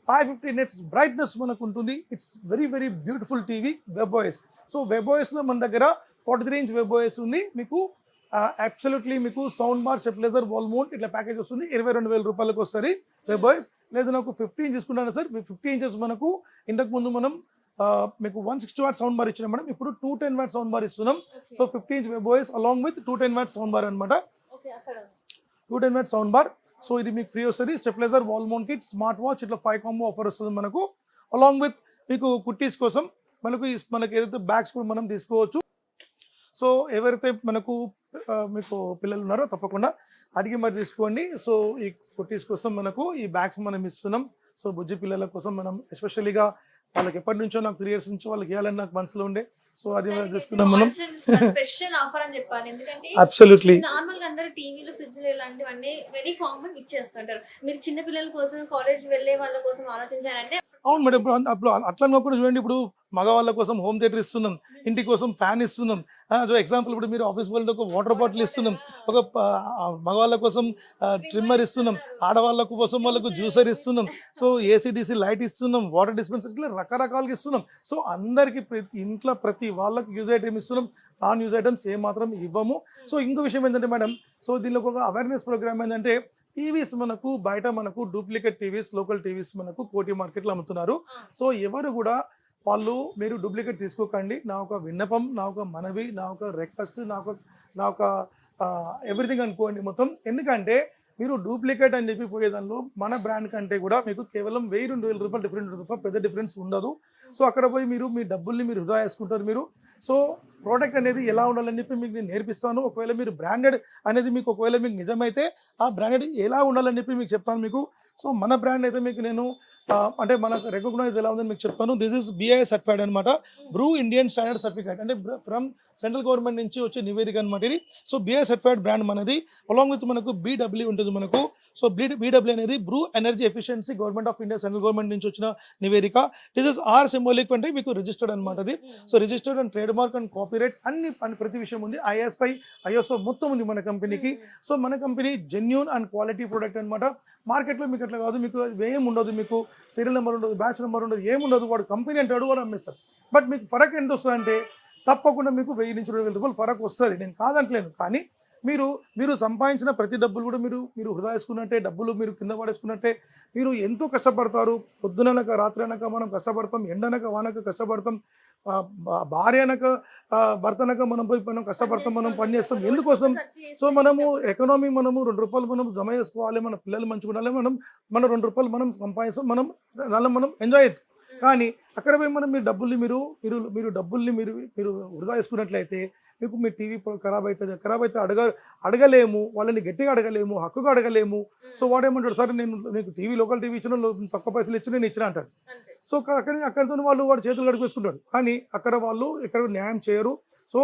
550 nits బ్రైట్నెస్ మనకు ఉంటుంది. It's very very beautiful TV webOS. So వెబ్ఓఎస్లో మన దగ్గర 43 inch వెబ్ఓఎస్ ఉంది. మీకు అబ్సల్యూట్లీ మీకు sound bar, stabiliser, wall mount ఇట్లా ప్యాకేజ్ వస్తుంది. 22,000 రూపాయలకు వస్తుంది వెబ్ఓఎస్. లేదు నాకు 50 inch తీసుకుంటాను సార్, 50 inches మనకు ఇంతకుముందు మనం మీకు 160 watt సౌండ్ బార్ ఇచ్చినాం మేడం, ఇప్పుడు 210 watt సౌండ్ బార్ ఇస్తున్నాం. So 50 inch webOS along with 210 watt sound bar అనమాట. 210 watt సౌండ్ బార్. సో ఇది మీకు ఫ్రీ వస్తుంది. Stabiliser, wall mount kit, smart watch ఇట్లా 5 కాంబో ఆఫర్ వస్తుంది మనకు. అలాంగ్ విత్ మీకు కుట్టీస్ కోసం మనకు ఏదైతే బ్యాగ్స్ కూడా మనం తీసుకోవచ్చు. సో ఎవరైతే మీకు పిల్లలు ఉన్నారో తప్పకుండా అడిగి మరి తీసుకోండి. సో ఈ కుట్టీస్ కోసం మనకు ఈ బ్యాగ్స్ మనం ఇస్తున్నాం. సో బుజ్జి పిల్లల కోసం మనం ఎస్పెషల్లీగా వాళ్ళకి ఎప్పటి నుంచో నాకు 3 years నుంచో వాళ్ళకి ఇవ్వాలని నాకు మనసులో ఉండే. సో అది తీసుకున్నాం మనం. స్పెషల్ ఆఫర్ అని చెప్పాలి, ఎందుకంటే అబ్సల్యూట్లీ నార్మల్ గా అందరూ టీవీలు, ఫ్రిడ్జ్లు ఇలాంటివన్నీ వెరీ కామన్ ఇచ్చేస్తుంటారు. మీరు చిన్న పిల్లల కోసం, కాలేజ్ వెళ్ళే వాళ్ళ కోసం ఆలోచించారంటే అవును మేడం. ఇప్పుడు అట్లా కూడా చూడండి, ఇప్పుడు మగవాళ్ళ కోసం హోమ్ థియేటర్ ఇస్తున్నాం, ఇంటి కోసం ఫ్యాన్ ఇస్తున్నాం. సో ఎగ్జాంపుల్ ఇప్పుడు మీరు ఆఫీస్ వెళ్ళి ఒక వాటర్ బాటిల్ ఇస్తున్నాం, ఒక మగవాళ్ళ కోసం ట్రిమ్మర్ ఇస్తున్నాం, ఆడవాళ్ళ కోసం వాళ్ళకు జ్యూసర్ ఇస్తున్నాం, సో ఏసీడీసీ లైట్ ఇస్తున్నాం, వాటర్ డిస్పెన్సర్ ఇట్లా రకరకాలుగా ఇస్తున్నాం. సో అందరికి ఇంట్లో ప్రతి వాళ్ళకి యూజ్ ఐటమ్ ఇస్తున్నాం, నాన్ యూజ్ ఐటమ్స్ ఏమాత్రం ఇవ్వము. సో ఇంకో విషయం ఏంటంటే మేడం, సో దీనిలో ఒక అవేర్నెస్ ప్రోగ్రామ్ ఏంటంటే టీవీస్ మనకు బయట మనకు డూప్లికేట్ టీవీస్, లోకల్ టీవీస్ మనకు కోటి మార్కెట్లో అమ్ముతున్నారు. సో ఎవరు కూడా మీరు డూప్లికేట్ తీసుకోకండి. నా ఒక విన్నపం, నా ఒక మనవి, నా ఒక రిక్వెస్ట్, నా ఒక ఎవ్రీథింగ్ అనుకోండి మొత్తం. ఎందుకంటే మీరు డూప్లికేట్ అని చెప్పి పోయేదానిలో మన బ్రాండ్ కంటే కూడా మీకు కేవలం 1,000-2,000 రూపాయలు డిఫరెంట్ తప్ప పెద్ద డిఫరెన్స్ ఉండదు. సో అక్కడ పోయి మీ డబ్బుల్ని మీరు వృధా చేసుకుంటారు మీరు. సో ప్రోడక్ట్ అనేది ఎలా ఉండాలని చెప్పి మీకు నేను నేర్పిస్తాను. ఒకవేళ మీరు బ్రాండెడ్ అనేది మీకు ఒకవేళ మీకు నిజమైతే ఆ బ్రాండెడ్ ఎలా ఉండాలని చెప్పి మీకు చెప్తాను మీకు. సో మన బ్రాండ్ అయితే మీకు నేను అంటే మనకు రికగ్నైజ్ ఎలా ఉందని మీకు చెప్తాను. దిస్ ఇస్ BIS సర్టిఫైడ్ అనమాట, బ్రూ ఇండియన్ స్టాండర్డ్ సర్టిఫికేట్, అంటే ఫ్రమ్ సెంట్రల్ గవర్నమెంట్ నుంచి వచ్చే నివేదిక అనమాట ఇది. సో BIS సర్టిఫైడ్ బ్రాండ్ మనది. అలాంగ్ విత్ మనకు BW ఉంటుంది మనకు. సో BW అనేది Bru energy efficiency, government of India, central government నుంచి వచ్చిన నివేదిక. దిస్ ఇస్ R సింబాలిక్ అంటే మీకు రిజిస్టర్డ్ అనమాట అది. So registered and trade mark and copy copyright అన్ని ప్రతి విషయం ఉంది. ISO మొత్తం ఉంది మన కంపెనీకి. సో మన company genuine and quality product అనమాట. మార్కెట్లో మీకు అట్లా కాదు, మీకు ఏం ఉండదు, మీకు సీరియల్ నెంబర్ ఉండదు, బ్యాచ్ నెంబర్ ఉండదు, ఏముండదు. వాడు కంపెనీ అంటాడు, వాడు అమ్మేస్తారు. బట్ మీకు ఫరక్ ఎంత వస్తుంది అంటే తప్పకుండా మీకు 1000 నుంచి 2000 రూపాయలు ఫరక్ వస్తుంది. నేను కాదంటలేను, కానీ మీరు సంపాదించిన ప్రతి డబ్బులు కూడా మీరు వృధా చేసుకున్నట్టే, డబ్బులు మీరు కింద పడేసుకున్నట్టే. మీరు ఎంతో కష్టపడతారు, పొద్దుననక రాత్రి అనక మనం కష్టపడతాం, ఎండనక వానక కష్టపడతాం, భార్య అనక భర్త అనక మనం కష్టపడతాం, మనం పని చేస్తాం ఎందుకోసం. సో మనము ఎకనామీ మనము 2 రూపాయలు మనం జమ చేసుకోవాలి, మన పిల్లలు మంచిగా ఉండాలి, మన 2 రూపాయలు మనం సంపాదిస్తాం, మనం ఎంజాయ్ అవుతాం. కానీ అక్కడ పోయి మనం మీరు డబ్బుల్ని మీరు వృధా చేసుకున్నట్లయితే మీకు మీ టీవీ ఖరాబ్ అయితే అడగలేము, వాళ్ళని గట్టిగా అడగలేము, హక్కుగా అడగలేము. సో వాడేమంటాడు, సరే నేను నీకు లోకల్ టీవీ ఇచ్చిన, తక్కువ పైసలు ఇచ్చి నేను ఇచ్చిన అంటాడు. సో అక్కడితో వాడు చేతులు కడుక్కేసుకుంటాడు. కానీ అక్కడ వాళ్ళు ఎక్కడ న్యాయం చేయరు. సో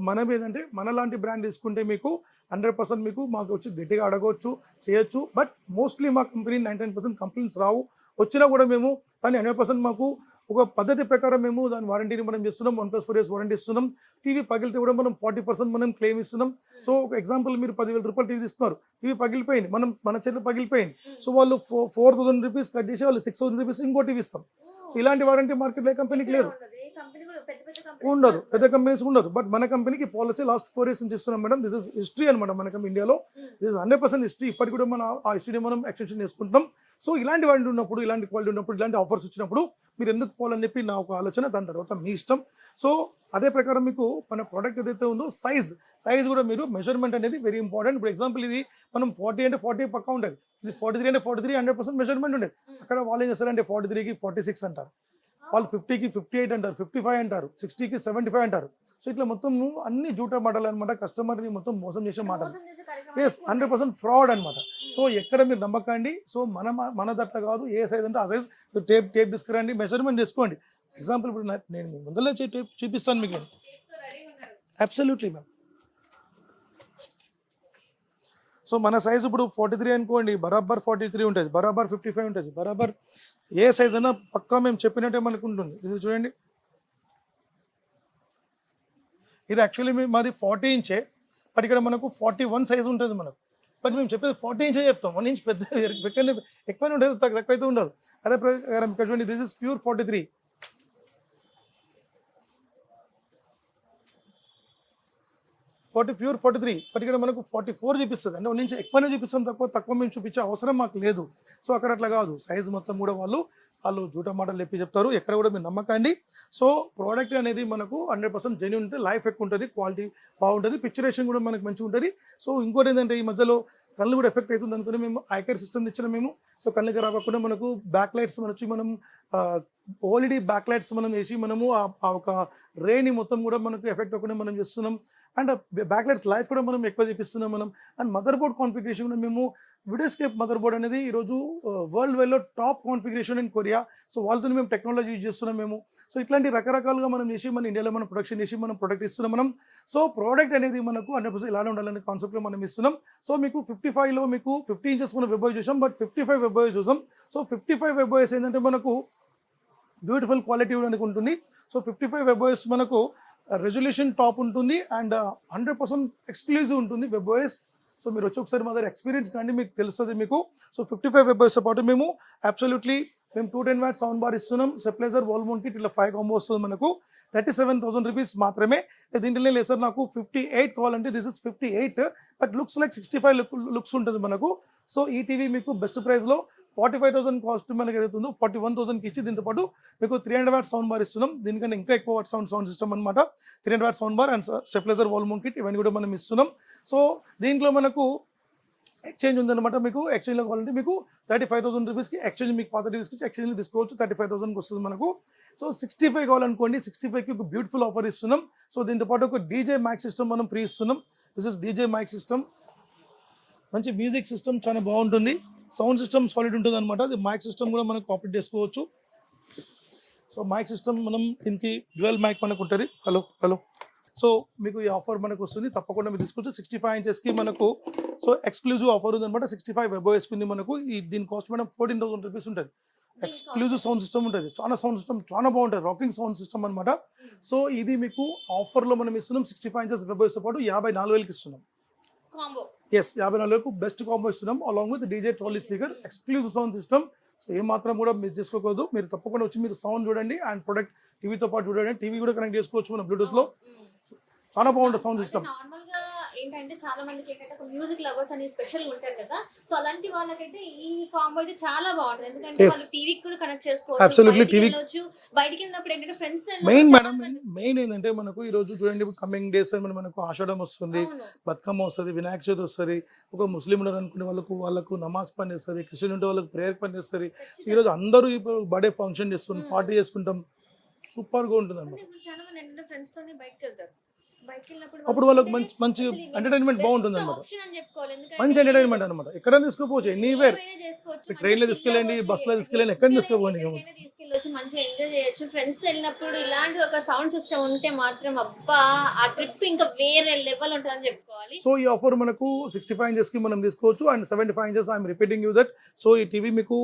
మనం ఏంటంటే మనలాంటి బ్రాండ్ తీసుకుంటే మీకు 100% మీకు మాకు వచ్చి గట్టిగా అడగవచ్చు, చేయొచ్చు. బట్ మోస్ట్లీ మా కంపెనీ 99% కంప్లైంట్స్ రావు. వచ్చినా కూడా మేము దాన్ని 100% మాకు ఒక పద్ధతి ప్రకారం మేము దాని వారంటీని మనం ఇస్తున్నాం. 1+4 years వారంటీ ఇస్తున్నాం. టీవీ పగిలితే కూడా మనం 40% మనం క్లెయిమ్ ఇస్తున్నాం. సో ఒక ఎగ్జాంపుల్, మీరు 10,000 రూపాయలు టీవీ తీసుకున్నారు, టీవీ పగిలిపోయింది, మన చేతిలో పగిలిపోయింది. సో వాళ్ళు 4,000 రూపీస్ కట్ చేసి వాళ్ళు 6,000 రూపీస్ ఇంకో టీవీ ఇస్తాం. సో ఇలాంటి వారంటీ మార్కెట్లో ఏ కంపెనీకి లేదు, ఉండదు, పెద్ద కంపెనీస్ ఉండదు. బట్ మన కంపెనీకి పాలసీ లాస్ట్ 4 years నుంచి ఇస్తున్నాం మేడం. దిస్ ఇస్ హిస్టరీ అనమాట మన ఇండియాలో. This is 100% history. ఇప్పటికి కూడా మనం ఆ హిస్టరీని మనం ఎక్స్టెన్షన్ చేసుకుంటాం. సో ఇలాంటి వారంటీ ఉన్నప్పుడు, ఇలాంటి క్వాలిటీ ఉన్నప్పుడు, ఇలాంటి ఆఫర్స్ వచ్చినప్పుడు మీరు ఎందుకు పోవాలని చెప్పి నా ఒక ఆలోచన. దాని తర్వాత మీ ఇష్టం. సో అదే ప్రకారం మీకు మన ప్రోడక్ట్ ఏదైతే ఉందో సైజ్ కూడా మీరు మెజర్మెంట్ అనేది వెరీ ఇంపార్టెంట్. ఇప్పుడు ఎగ్జాంపుల్ ఇది మనం 40 అంటే 40 పక్కా ఉంటుంది, ఇది 43 అంటే 43 100% మెజర్మెంట్ ఉండేది. అక్కడ వాళ్ళు ఏం చేస్తారంటే 43కి 46 అంటారు, వాళ్ళు 50కి 58 అంటారు, 55 అంటారు, 60కి 75 అంటారు. సో ఇట్లా మొత్తం అన్ని జూటా మాటలు అనమాట, కస్టమర్ని మొత్తం మోసం చేసే మాటలు. 100% ఫ్రాడ్ అనమాట. సో ఎక్కడ మీరు నమ్మకండి. సో మన దట్ల కాదు, ఏ సైజ్ అంటే ఆ సైజ్ మీరు టేప్ తీసుకురండి, మెజర్మెంట్ చేసుకోండి. ఎగ్జాంపుల్ ఇప్పుడు నేను ముందర టేప్ చూపిస్తాను మీకు. Absolutely ma'am. సో మన సైజ్ ఇప్పుడు 43 అనుకోండి, బరాబర్ 43 ఉంటుంది, బరాబర్ 55 ఉంటుంది, బరాబర్ ఏ సైజ్ అయినా పక్కా మేము చెప్పినట్టే మనకు ఉంటుంది. ఇది చూడండి, ఇది యాక్చువల్లీ మాది 40 ఇంచే, బట్ ఇక్కడ మనకు 41 సైజ్ ఉంటుంది మనకు. బట్ మేము చెప్పేది 40 ఇంచే చెప్తాం. 1 ఇంచ్ పెద్ద ఎక్కువనే ఉంటుంది, తక్కువైతే ఉండదు. అదే ప్రకారం ఇక్కడ చూడండి, this is pure 43, pure 43. But ఇక్కడ మనకు 44 చూపిస్తుంది. అంటే 1 ఇంచ్ ఎక్కువనే చూపిస్తాం, తక్కువ మేము చూపించే అవసరం మాకు లేదు. సో అక్కడ అట్లా కాదు, సైజ్ మొత్తం కూడా వాళ్ళు జూటా మాటలు చెప్పి చెప్తారు. ఎక్కడ కూడా మీరు నమ్మకండి. సో ప్రోడక్ట్ అనేది మనకు 100% జెన్యూన్ ఉంటుంది, లైఫ్ ఎక్కువ ఉంటుంది, క్వాలిటీ బాగుంటుంది, పిక్చరేషన్ కూడా మనకు మంచిగా ఉంటుంది. సో ఇంకోటి ఏంటంటే ఈ మధ్యలో కళ్ళు కూడా ఎఫెక్ట్ అవుతుంది అనుకుని మేము ఐకేర్ సిస్టమ్ ఇచ్చిన మేము. సో కళ్ళకి రాకుండా మనకు బ్యాక్ లైట్స్ మనం ఓఎల్ఈడి బ్యాక్ లైట్స్ మనం వేసి మనము ఆ ఒక రేని మొత్తం కూడా మనకు ఎఫెక్ట్ అవ్వకుండా మనం చేస్తున్నాం. అండ్ బ్యాక్ లైట్స్ లైఫ్ కూడా మనం ఎక్కువ చూపిస్తున్నాం మనం. అండ్ మదర్ బోర్డ్ కాన్ఫిగరేషన్ కూడా మేము వీడియోస్కేప్ మదర్ బోర్డ్ అనేది ఈరోజు వరల్డ్ వైడ్లో top configuration in Korea. So వాళ్ళతో మేము టెక్నాలజీ యూజ్ చేస్తున్నాం మేము. సో ఇట్లాంటి రకరకాలుగా మనం చేసి మన ఇండియాలో మనం ప్రొడక్షన్ చేసి మనం ప్రొడక్ట్ ఇస్తున్నాం మనం. సో ప్రోడక్ట్ అనేది మనకు 100% ఇలానే ఉండాలనే కాన్సెప్ట్లో మనం ఇస్తున్నాం. సో మీకు 55లో మీకు 50 ఇంచెస్ మనం వెబ్ బాయ్స్ చూసాం, బట్ 55 వెబ్ బాయ్స్ చూసాం. సో 55 వెబ్ బాయ్స్ ఏంటంటే మనకు బ్యూటిఫుల్ క్వాలిటీ ఇవ్వడానికి ఉంటుంది. సో 55 వెబ్ బాయ్స్ మనకు రెజల్యూషన్ టాప్ ఉంటుంది అండ్ 100% ఎక్స్క్లూజివ్ ఉంటుంది వెబ్ బాయ్స్. సో మీరు వచ్చి ఒకసారి మా దగ్గర ఎక్స్పీరియన్స్ కానీ మీకు తెలుస్తుంది మీకు. సో 55 వెబ్ బాయ్స్తో పాటు మేము అబ్సల్యూట్లీ మేము 210 వాట్ సౌండ్ బార్ ఇస్తున్నాం, స్టెబిలైజర్, వాల్ మౌంట్ కిట్, ఇట్లా 5 కాంబో వస్తుంది మనకు. 37,000 రూపీస్ మాత్రమే. దీంట్లో లేదు సార్ నాకు 58 కావాలంటే this is 58, but looks like 65 looks ఉంటుంది మనకు. సో ఈ టీవీ మీకు బెస్ట్ ప్రైస్లో 45,000 కాస్ట్ మనకి ఏదైతే ఉందో 41,000కి ఇచ్చి దీంతో పాటు మీకు 300 వాట్ సౌండ్ బార్ ఇస్తున్నాం. దీనికంటే ఇంకా ఎక్కువ వాట్ సౌండ్ సిస్టమ్ అనమాట. 300 what sound bar and stabiliser, wall mount kit ఇవన్నీ కూడా మనం ఇస్తున్నాం. సో దీంట్లో మనకు ఎక్స్చేంజ్ ఉందన్నమాట. మీకు ఎక్స్చేంజ్లో కావాలంటే మీకు 35,000 రూపీస్కి ఎక్స్చేంజ్ మీకు పాత తీసుకొచ్చి ఎక్స్చేంజ్లో తీసుకోవచ్చు. 35,000కి వస్తుంది మనకు. సో 65 కావాలనుకోండి, 65కి ఒక బ్యూటిఫుల్ ఆఫర్ ఇస్తున్నాం. సో దీంతో పాటు ఒక డీజే మైక్ సిస్టమ్ మనం ఫ్రీ ఇస్తున్నాం. This is DJ mic system, మంచి మ్యూజిక్ సిస్టమ్, చాలా బాగుంటుంది. సౌండ్ సిస్టమ్ సాలిడ్ ఉంటుంది అనమాట. అది మైక్ సిస్టమ్ కూడా మనం ఆపరేట్ చేసుకోవచ్చు. సో మైక్ సిస్టమ్ మనం దీనికి డ్యూయల్ మైక్ మనకు ఉంటుంది. హలో సో మీకు ఈ ఆఫర్ మనకు వస్తుంది, తప్పకుండా మీరు తీసుకోవచ్చు. 65 ఇంచెస్కి మనకు సో ఎక్స్క్లూజివ్ ఆఫర్ ఉంది అనమాట. 65 వెబ్ ఓఎస్కి ఉంది మనకు. దీని కాస్ట్ మేడం 14,000 రూపీస్ ఉంటుంది. ఎక్స్క్లూజివ్ సౌండ్ సిస్టమ్ ఉంటుంది, చాలా సౌండ్ సిస్టమ్ చాలా బాగుంటుంది, రాకింగ్ సౌండ్ సిస్టమ్ అనమాట. సో ఇది మీకు ఆఫర్లో మనం ఇస్తున్నాం 65 ఇంచెస్ వెబ్ తో పాటు 54,000కి ఇస్తున్నాం. కాంబో. ఎస్ 54,000కు బెస్ట్ కాంబో ఇస్తున్నాం along with DJ trolley speaker, exclusive sound system. So ఏ మాత్రం కూడా మిస్ చేసుకోకూడదు. మీరు తప్పకుండా వచ్చి మీరు సౌండ్ చూడండి అండ్ ప్రొడక్ట్ టీవీతో పాటు చూడండి. టీవీ కూడా కనెక్ట్ చేసుకోవచ్చు మనం బ్లూటూత్ లో. చాలా బాగుంటుంది సౌండ్ సిస్టమ్. నార్మల్ గా ఏంటంటే చాలా మందికి ఏంటంటే ఒక మ్యూజిక్ లవర్స్ అని స్పెషల్ ఉంటారు కదా, సో అలాంటి వాళ్ళకైతే ఈ కాంబో అయితే చాలా బాగుంటుంది. ఎందుకంటే వాళ్ళు టీవీకి కూడా కనెక్ట్ చేసుకోవచ్చు, అబ్సల్యూట్లీ టీవీ బయటికి వెళ్ళినప్పుడు ఏంటంటే ఫ్రెండ్స్ మెయిన్ మేడం, మెయిన్ ఏంటంటే మనకు ఈ రోజు చూడండి కమింగ్ డేస్ మనకు ఆషాఢం వస్తుంది, బతుకమ్మ వస్తుంది, వినాయక చవితి వస్తుంది. ఒక ముస్లిం ఉన్నారు అనుకునే వాళ్ళకు నమాజ్ పని చేస్తుంది, క్రిస్టియన్ ఉంటే వాళ్ళకి ప్రేయర్ పని చేస్తుంది. ఈ రోజు అందరూ బర్త్డే ఫంక్షన్ చేస్తున్నాం, పార్టీ చేసుకుంటాం, సూపర్ గా ఉంటుంది అన్నమాట. చాలా మంది ఏంటంటే ఫ్రెండ్స్ తోని బయటకు వెళ్తారు, అప్పుడు వాళ్ళకి మంచి ఎంటర్టైన్మెంట్ బాగుంటుంది అనమాట, మంచి ఎంటర్టైన్మెంట్ అనమాట. ఎక్కడ తీసుకోపోవచ్చు, ఎనీవేర్, ట్రైన్ లో తీసుకెళ్ళండి, బస్ లో తీసుకెళ్ళండి, ఎక్కడ తీసుకోపోండి, తీసుకెళ్ళొచ్చు, మంచిగా ఎంజాయ్ చేయొచ్చు. ఫ్రెండ్స్ తో వెళ్ళినప్పుడు ఇలాంటి ఒక సౌండ్ సిస్టమ్ ఉంటే మాత్రం అబ్బా ఆ ట్రిప్ ఇంకా వేరే లెవెల్ ఉంటుందని చెప్పుకోవాలి. సో ఈ ఆఫర్ మనకు 65 ఇంచెస్ కి మనం తీసుకోవచ్చు and 75 inches I'm repeating you that. So ఈ టీవీ మీకు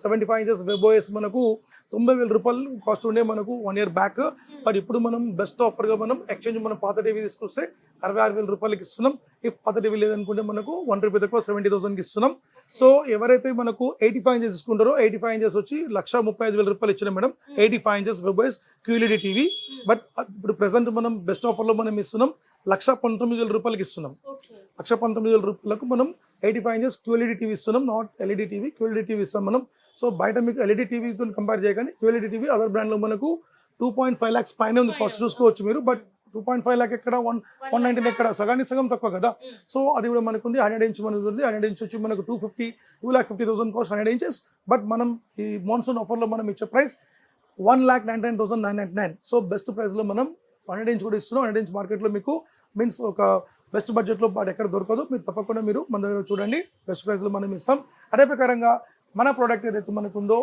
75 ఇంచెస్ వెబ్ ఓఎస్ మనకు 90,000 రూపాయలు కాస్ట్ ఉండే మనకు 1 year బ్యాక్. బట్ ఇప్పుడు మనం బెస్ట్ ఆఫర్ గా మనం ఎక్స్చేంజ్ మనం పాత టీవీ తీసుకొస్తే 66,000 రూపాయలకి ఇస్తున్నాం. ఇఫ్ పాత టీవీ లేదనుకుంటే మనకు 1 రూపీ తక్కువ 70,000కి ఇస్తున్నాం. సో ఎవరైతే మనకు 85 ఇంచెస్ తీసుకుంటారో 85 ఇంచెస్ వచ్చి 1,35,000 రూపాయలు ఇచ్చిన madam. 85 inches web OS QLED TV. But ఇప్పుడు ప్రెసెంట్ మనం బెస్ట్ ఆఫర్లో మనం ఇస్తున్నాం 1,19,000 రూపాయలకి ఇస్తున్నాం. 1,19,000 రూపాయలకు మనం 85 ఇంచెస్ QLED టీవీ ఇస్తున్నాం, not LED TV, QLED TV ఇస్తాం మనం. సో బయట మీకు LED టీవీతో కంపేర్ చేయకండి. QLED టీవీ అదర్ బ్రాండ్లో మనకు 2.5 lakhs పైన ఉంది కాస్ట్, చూసుకోవచ్చు మీరు. బట్ 2.5 lakh ఎక్కడ 119 ఎక్కడ, సగానికి సగం తక్కువ కదా. సో అది కూడా మనకు ఉంది. 100 ఇంచ్ మనకు ఉంది. 100 ఇంచ్ వచ్చి మనకు 2,50,000 కాస్ట్ 100 ఇంచెస్. బట్ మనం ఈ మాన్సూన్ ఆఫర్లో మనం ఇచ్చే ప్రైస్ 1,99,999. సో బెస్ట్ ప్రైస్లో మనం 100 ఇంచ్ కూడా ఇస్తున్నాం. 100 ఇంచ్ మార్కెట్లో మీకు మీన్స్ ఒక బెస్ట్ బడ్జెట్లో ఎక్కడ దొరకదు. మీరు తప్పకుండా మీరు మన దగ్గర చూడండి, బెస్ట్ ప్రైస్లో మనం ఇస్తాం. అదే ప్రకారంగా మన ప్రోడక్ట్ ఏదైతే మనకుందో,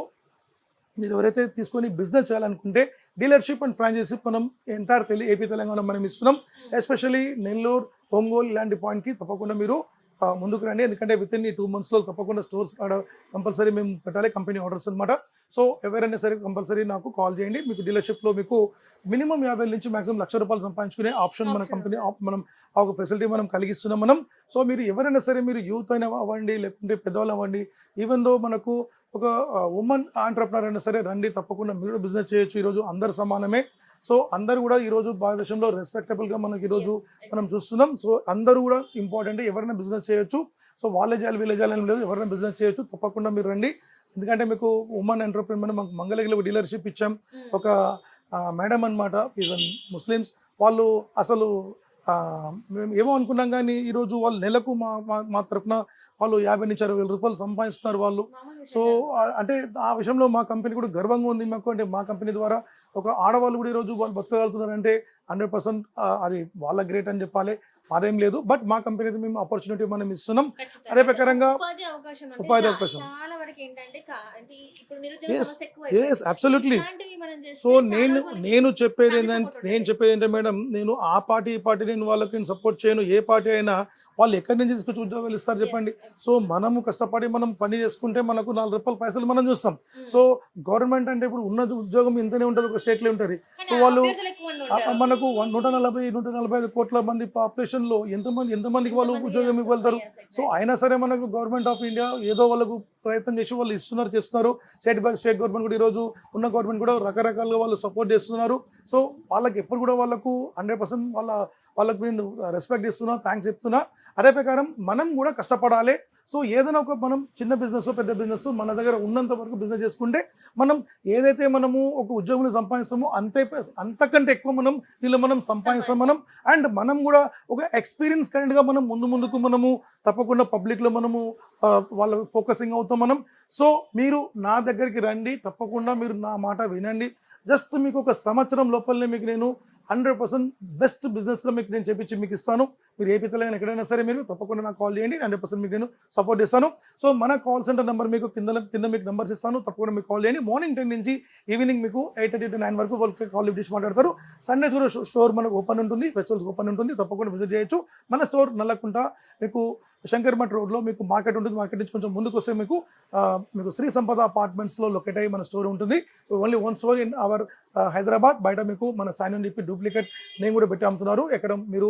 మీరు ఎవరైతే తీసుకొని బిజినెస్ చేయాలనుకుంటే డీలర్షిప్ అండ్ ఫ్రాంచైజీషిప్ మనం ఎంటైర్ ఏపీ తెలంగాణ మనం ఇస్తున్నాం. ఎస్పెషల్లీ నెల్లూరు, ఒంగోలు ఇలాంటి పాయింట్కి తప్పకుండా మీరు ముందుకు రండి. ఎందుకంటే విత్ ఇన్ ఈ 2 monthsలో తప్పకుండా స్టోర్స్ కంపల్సరీ మేము పెట్టాలి, కంపెనీ ఆర్డర్స్ అనమాట. సో ఎవరైనా సరే కంపల్సరీ నాకు కాల్ చేయండి. మీకు డీలర్షిప్లో మీకు మినిమం 50,000 నుంచి మాక్సిమం 1,00,000 రూపాయలు సంపాదించుకునే ఆప్షన్ మన కంపెనీ మనం ఆ ఒక ఫెసిలిటీ మనం కలిగిస్తున్నాం మనం. సో మీరు ఎవరైనా సరే, మీరు యూత్ అయినా అవ్వండి, లేకుంటే పెద్దవాళ్ళు అవ్వండి, ఈవెన్ దో మనకు ఒక ఉమెన్ ఆంటర్ప్రనర్ అయినా సరే రండి, తప్పకుండా మీరు బిజినెస్ చేయొచ్చు. ఈరోజు అందరు సమానమే. సో అందరూ కూడా ఈరోజు భారతదేశంలో రెస్పెక్టబుల్గా మనకి ఈరోజు మనం చూస్తున్నాం. సో అందరూ కూడా ఇంపార్టెంట్, ఎవరైనా బిజినెస్ చేయొచ్చు. సో వాళ్ళే చేయాలి వీళ్ళే చేయాలని లేదు, ఎవరైనా బిజినెస్ చేయొచ్చు. తప్పకుండా మీరు రండి. ఎందుకంటే మీకు ఉమెన్ ఎంటర్ప్రెన్యూర్ మాకు మంగళగిరిలో డీలర్షిప్ ఇచ్చాం. ఒక మేడం అనమాట, ఈజ్ ముస్లిమ్స్. వాళ్ళు అసలు మేము ఏమో అనుకున్నాం కానీ ఈరోజు వాళ్ళు నెలకు మా తరఫున వాళ్ళు 50,000 నుంచి 60,000 రూపాయలు సంపాదిస్తున్నారు వాళ్ళు. సో అంటే ఆ విషయంలో మా కంపెనీ కూడా గర్వంగా ఉంది మాకు. అంటే మా కంపెనీ ద్వారా ఒక ఆడవాళ్ళు కూడా ఈరోజు వాళ్ళు బతకగలుగుతున్నారు అంటే 100% అది వాళ్ళ గ్రేట్ అని చెప్పాలి, అదేం లేదు. బట్ మా కంపెనీ మేము ఆపర్చునిటీ మనం ఇస్తున్నాం. అదే ప్రకారంగా ఉపాధి అవకాశం. అబ్సల్యూట్లీ. సో నేను చెప్పేది ఏంటంటే మేడం, నేను ఆ పార్టీ ఈ పార్టీ నేను వాళ్ళకి సపోర్ట్ చేయను. ఏ పార్టీ అయినా వాళ్ళు ఎక్కడి నుంచి తీసుకొచ్చి ఉద్యోగాలు ఇస్తారు చెప్పండి. సో మనము కష్టపడి మనం పని చేసుకుంటే మనకు 4 రూపాయల పైసలు మనం చూస్తాం. సో గవర్నమెంట్ అంటే ఇప్పుడు ఉన్న ఉద్యోగం ఇంతనే ఉంటుంది, ఒక స్టేట్లో ఉంటుంది. సో వాళ్ళు మనకు 145 కోట్ల మంది పాపులేషన్ లో ఎంతమందికి వాళ్ళు ఉద్యోగం ఇవ్వగలుగుతారు. సో అయినా సరే మనకు గవర్నమెంట్ ఆఫ్ ఇండియా ఏదో వాళ్ళకు ప్రయత్నం చేసి వాళ్ళు చేస్తున్నారు. స్టేట్ గవర్నమెంట్ కూడా ఈరోజు ఉన్న గవర్నమెంట్ కూడా రకరకాలుగా వాళ్ళు సపోర్ట్ చేస్తున్నారు. సో వాళ్ళకి ఎప్పుడు కూడా వాళ్ళకు 100% వాళ్ళకు నేను రెస్పెక్ట్ ఇస్తున్నా, థ్యాంక్స్ చెప్తున్నా. అదే ప్రకారం మనం కూడా కష్టపడాలి. సో ఏదైనా ఒక మనం చిన్న బిజినెస్ పెద్ద బిజినెస్ మన దగ్గర ఉన్నంత వరకు బిజినెస్ చేసుకుంటే మనం ఏదైతే మనము ఒక ఉద్యోగం సంపాదిస్తామో అంతకంటే ఎక్కువ మనం దీనిలో మనం సంపాదిస్తాం మనం. అండ్ మనం కూడా ఒక ఎక్స్పీరియన్స్ కరెంట్గా మనం ముందుకు మనము తప్పకుండా పబ్లిక్లో మనము వాళ్ళ ఫోకసింగ్ అవుతాం మనం. సో మీరు నా దగ్గరికి రండి, తప్పకుండా మీరు నా మాట వినండి. జస్ట్ మీకు ఒక సంవత్సరం లోపలనే మీకు నేను 100% బెస్ట్ బిజినెస్గా మీకు నేను చెప్పించి మీకు ఇస్తాను. మీరు ఏపీ తెలంగాణ ఎక్కడైనా సరే మీరు తప్పకుండా నాకు కాల్ చేయండి, 100% మీకు నేను సపోర్ట్ చేస్తాను. సో మన కాల్ సెంటర్ నెంబర్ మీకు కింద మీకు నెంబర్స్ ఇస్తాను, తప్పకుండా మీకు కాల్ చేయండి. మార్నింగ్ 10 నుంచి ఈవినింగ్ మీకు 8:30 to 9 వరకు వాళ్ళకి కాల్ లిఫ్ట్ చేసి మాట్లాడతారు. సండేస్ కూడా స్టోర్ మనకు ఓపెన్ ఉంటుంది, ఫెస్టివల్స్ ఓపెన్ ఉంటుంది, తప్పకుండా విజిట్ చేయొచ్చు. మన స్టోర్ నల్లకుంట మీకు శంకర్మఠ్ రోడ్లో మీకు మార్కెట్ ఉంటుంది. మార్కెట్ నుంచి కొంచెం ముందుకు వస్తే మీకు శ్రీ సంపద అపార్ట్మెంట్స్లో లొకేట్ అయ్యి మన స్టోర్ ఉంటుంది. Only one store in our Hyderabad. బయట మీకు మన సానియో చెప్పి డూప్లికేట్ నేమ్ కూడా పెట్టి అమ్ముతున్నారు. ఎక్కడ మీరు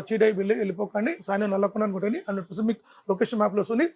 చీట్ అయి వెళ్ళిపోకండి. సానియో నల్లకొండ అనుకుంటుంది 100% మీకు లొకేషన్ మ్యాప్లో వస్తుంది.